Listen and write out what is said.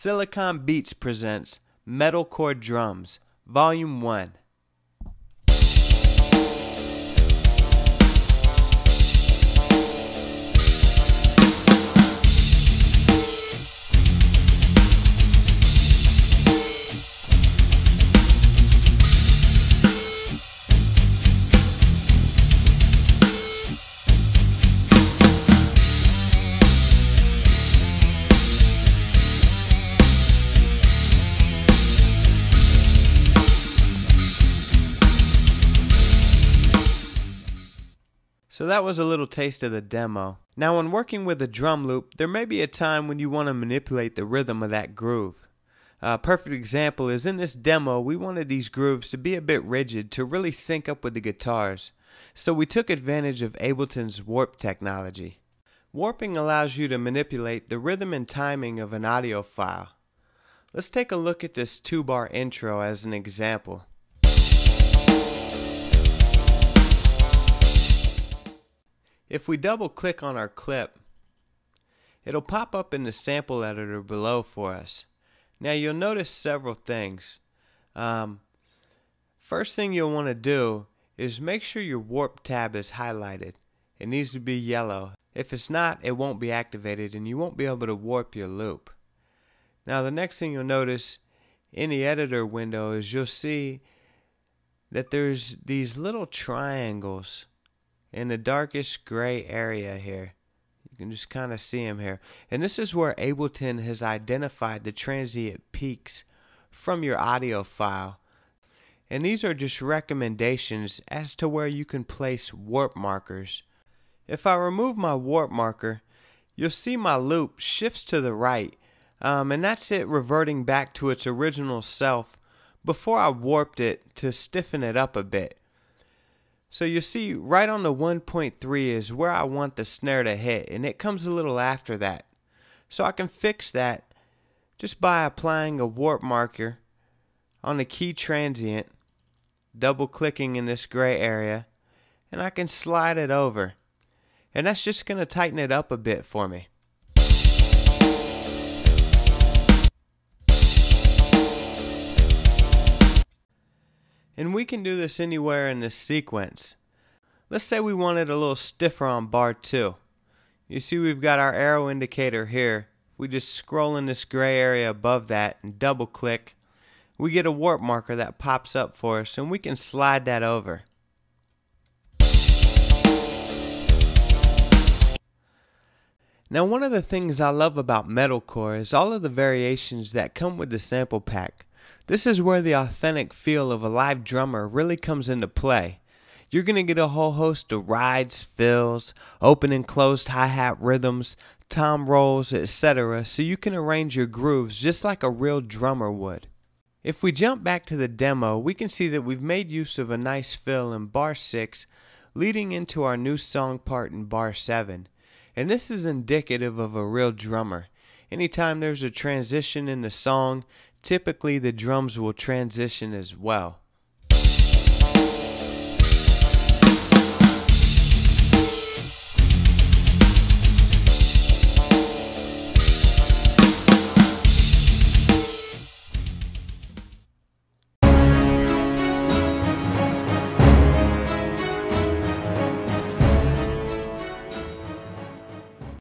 Silicon Beats presents Metalcore Drums, Volume 1. So that was a little taste of the demo. Now when working with a drum loop, there may be a time when you want to manipulate the rhythm of that groove. A perfect example is in this demo, we wanted these grooves to be a bit rigid to really sync up with the guitars. So we took advantage of Ableton's warp technology. Warping allows you to manipulate the rhythm and timing of an audio file. Let's take a look at this 2-bar intro as an example. If we double click on our clip, it'll pop up in the sample editor below for us. Now you'll notice several things. First thing you'll want to do is make sure your warp tab is highlighted. It needs to be yellow. If it's not, it won't be activated and you won't be able to warp your loop. Now the next thing you'll notice in the editor window is you'll see that there's these little triangles in the darkest gray area here. You can just kind of see them here. And this is where Ableton has identified the transient peaks from your audio file. And these are just recommendations as to where you can place warp markers. If I remove my warp marker, you'll see my loop shifts to the right. And that's it reverting back to its original self before I warped it to stiffen it up a bit. So you see right on the 1.3 is where I want the snare to hit, and it comes a little after that. So I can fix that just by applying a warp marker on the key transient, double clicking in this gray area, and I can slide it over. And that's just going to tighten it up a bit for me. And we can do this anywhere in this sequence. Let's say we want it a little stiffer on bar 2. You see we've got our arrow indicator here. If we just scroll in this gray area above that and double click, we get a warp marker that pops up for us and we can slide that over. Now one of the things I love about Metalcore is all of the variations that come with the sample pack. This is where the authentic feel of a live drummer really comes into play. You're going to get a whole host of rides, fills, open and closed hi-hat rhythms, tom rolls, etc. so you can arrange your grooves just like a real drummer would. If we jump back to the demo, we can see that we've made use of a nice fill in bar 6 leading into our new song part in bar 7. And this is indicative of a real drummer. Anytime there's a transition in the song, typically the drums will transition as well.